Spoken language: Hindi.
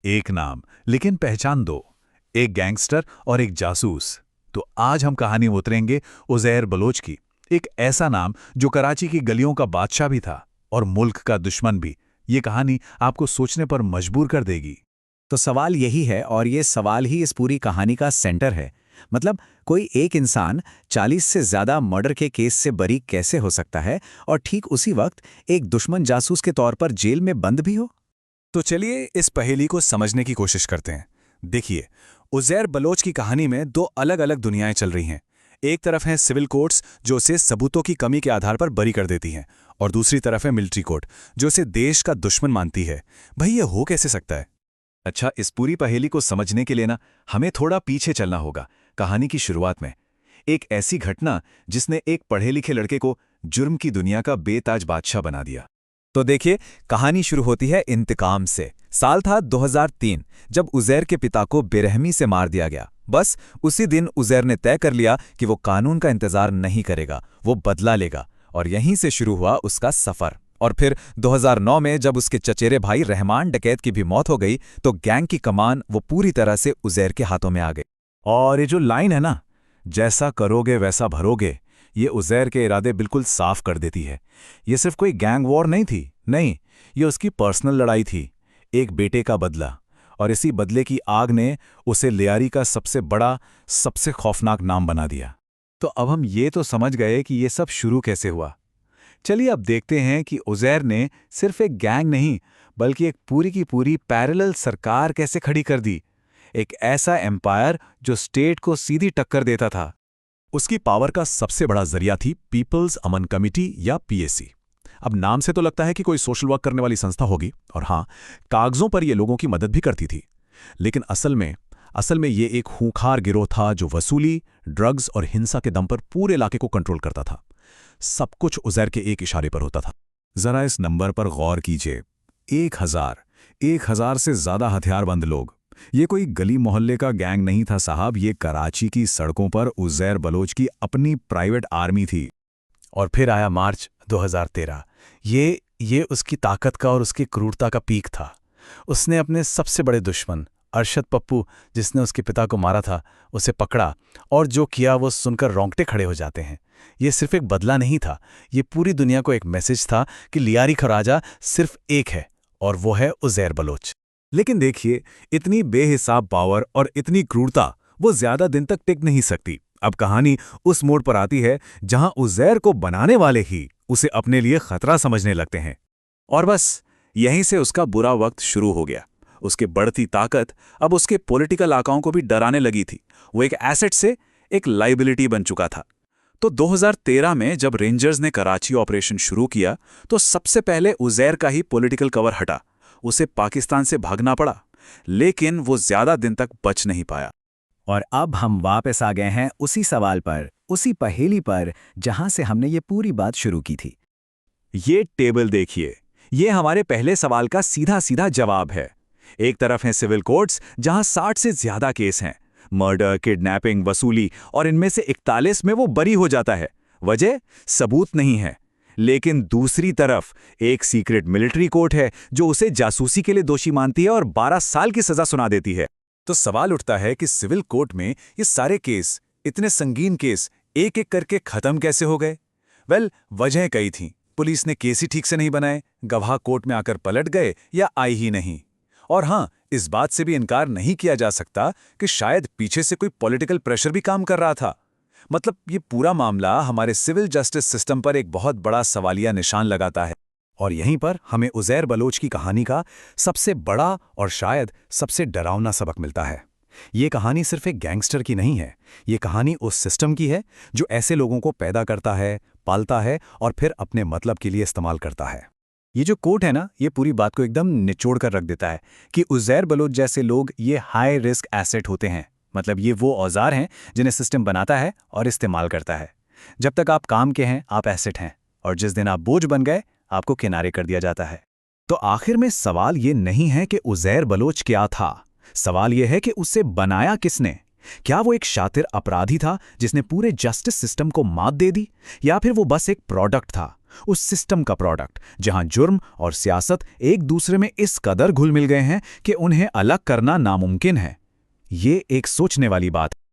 एक नाम, लेकिन पहचान दो। एक गैंगस्टर और एक जासूस। तो आज हम कहानी में उतरेंगे उज़ैर बलोच की। एक ऐसा नाम जो कराची की गलियों का बादशाह भी था और मुल्क का दुश्मन भी। ये कहानी आपको सोचने पर मजबूर कर देगी। तो सवाल यही है और ये सवाल ही इस पूरी कहानी का सेंटर है। मतलब कोई एक इंसान 40 से ज्यादा मर्डर के केस से बरी कैसे हो सकता है और ठीक उसी वक्त एक दुश्मन जासूस के तौर पर जेल में बंद भी हो। तो चलिए इस पहेली को समझने की कोशिश करते हैं। देखिए, उज़ैर बलोच की कहानी में दो अलग अलग दुनियाएं चल रही हैं। एक तरफ है सिविल कोर्ट्स जो उसे सबूतों की कमी के आधार पर बरी कर देती हैं, और दूसरी तरफ है मिलिट्री कोर्ट जो उसे देश का दुश्मन मानती है। भाई ये हो कैसे सकता है? अच्छा, इस पूरी पहेली को समझने के लिए ना हमें थोड़ा पीछे चलना होगा। कहानी की शुरुआत में एक ऐसी घटना जिसने एक पढ़े लिखे लड़के को जुर्म की दुनिया का बेताज बादशाह बना दिया। तो देखिए, कहानी शुरू होती है इंतकाम से। साल था 2003 जब उज़ैर के पिता को बेरहमी से मार दिया गया। बस उसी दिन उज़ैर ने तय कर लिया कि वो कानून का इंतजार नहीं करेगा, वो बदला लेगा। और यहीं से शुरू हुआ उसका सफर। और फिर 2009 में जब उसके चचेरे भाई रहमान डकैत की भी मौत हो गई तो गैंग की कमान वो पूरी तरह से उज़ैर के हाथों में आ गई। और ये जो लाइन है ना, जैसा करोगे वैसा भरोगे, ये उज़ैर के इरादे बिल्कुल साफ कर देती है। ये सिर्फ कोई गैंग वॉर नहीं थी, नहीं, ये उसकी पर्सनल लड़ाई थी, एक बेटे का बदला। और इसी बदले की आग ने उसे लियारी का सबसे बड़ा, सबसे खौफनाक नाम बना दिया। तो अब हम ये तो समझ गए कि ये सब शुरू कैसे हुआ। चलिए अब देखते हैं कि उज़ैर ने सिर्फ एक गैंग नहीं, बल्कि एक पूरी की पूरी पैरेलल सरकार कैसे खड़ी कर दी। एक ऐसा एम्पायर जो स्टेट को सीधी टक्कर देता था। उसकी पावर का सबसे बड़ा जरिया थी पीपल्स अमन कमिटी या पीएसी। अब नाम से तो लगता है कि कोई सोशल वर्क करने वाली संस्था होगी, और हाँ, कागजों पर ये लोगों की मदद भी करती थी। लेकिन असल में ये एक खूंखार गिरोह था जो वसूली, ड्रग्स और हिंसा के दम पर पूरे इलाके को कंट्रोल करता था। सब कुछ उज़ैर के एक इशारे पर होता था। जरा इस नंबर पर गौर कीजिए। 1000 से ज्यादा हथियारबंद लोग। ये कोई गली मोहल्ले का गैंग नहीं था साहब, ये कराची की सड़कों पर उज़ैर बलोच की अपनी प्राइवेट आर्मी थी। और फिर आया मार्च 2013। ये उसकी ताकत का और उसकी क्रूरता का पीक था। उसने अपने सबसे बड़े दुश्मन अरशद पप्पू, जिसने उसके पिता को मारा था, उसे पकड़ा। और जो किया वो सुनकर रोंगटे खड़े हो जाते हैं। ये सिर्फ एक बदला नहीं था, ये पूरी दुनिया को एक मैसेज था कि लियारी का राजा सिर्फ एक है, और वो है उज़ैर बलोच। लेकिन देखिए, इतनी बेहिसाब पावर और इतनी क्रूरता वो ज्यादा दिन तक टिक नहीं सकती। अब कहानी उस मोड़ पर आती है जहां उज़ैर को बनाने वाले ही उसे अपने लिए खतरा समझने लगते हैं। और बस यहीं से उसका बुरा वक्त शुरू हो गया। उसकी बढ़ती ताकत अब उसके पॉलिटिकल आकाओं को भी डराने लगी थी। वो एक एसेट से एक लाइबिलिटी बन चुका था। तो 2013 में जब रेंजर्स ने कराची ऑपरेशन शुरू किया तो सबसे पहले उज़ैर का ही पॉलिटिकल कवर हटा। उसे पाकिस्तान से भागना पड़ा, लेकिन वो ज्यादा दिन तक बच नहीं पाया। और अब हम वापस आ गए हैं उसी सवाल पर, उसी पहेली पर जहां से हमने ये पूरी बात शुरू की थी। ये टेबल देखिए, ये हमारे पहले सवाल का सीधा सीधा जवाब है। एक तरफ हैं सिविल कोर्ट्स जहां 60 से ज्यादा केस हैं, मर्डर, किडनैपिंग, वसूली, और इनमें से 41 में वो बरी हो जाता है। वजह सबूत नहीं है। लेकिन दूसरी तरफ एक सीक्रेट मिलिट्री कोर्ट है जो उसे जासूसी के लिए दोषी मानती है और 12 साल की सजा सुना देती है। तो सवाल उठता है कि सिविल कोर्ट में ये सारे केस, इतने संगीन केस, एक एक करके खत्म कैसे हो गए? वजह कई थीं। पुलिस ने केस ही ठीक से नहीं बनाए, गवाह कोर्ट में आकर पलट गए या आई ही नहीं। और हाँ, इस बात से भी इनकार नहीं किया जा सकता कि शायद पीछे से कोई पॉलिटिकल प्रेशर भी काम कर रहा था। मतलब ये पूरा मामला हमारे सिविल जस्टिस सिस्टम पर एक बहुत बड़ा सवालिया निशान लगाता है। और यहीं पर हमें उज़ैर बलोच की कहानी का सबसे बड़ा और शायद सबसे डरावना सबक मिलता है। ये कहानी सिर्फ एक गैंगस्टर की नहीं है, ये कहानी उस सिस्टम की है जो ऐसे लोगों को पैदा करता है, पालता है और फिर अपने मतलब के लिए इस्तेमाल करता है। ये जो कोर्ट है ना, ये पूरी बात को एकदम निचोड़ कर रख देता है कि उज़ैर बलोच जैसे लोग ये हाई रिस्क एसेट होते हैं। मतलब ये वो औजार हैं जिन्हें सिस्टम बनाता है और इस्तेमाल करता है। जब तक आप काम के हैं आप एसेट हैं, और जिस दिन आप बोझ बन गए आपको किनारे कर दिया जाता है। तो आखिर में सवाल ये नहीं है कि उज़ैर बलोच क्या था, सवाल ये है कि उसे बनाया किसने। क्या वो एक शातिर अपराधी था जिसने पूरे जस्टिस सिस्टम को मात दे दी, या फिर वो बस एक प्रोडक्ट था, उस सिस्टम का प्रोडक्ट जहां जुर्म और सियासत एक दूसरे में इस कदर घुल मिल गए हैं कि उन्हें अलग करना नामुमकिन है। ये एक सोचने वाली बात है।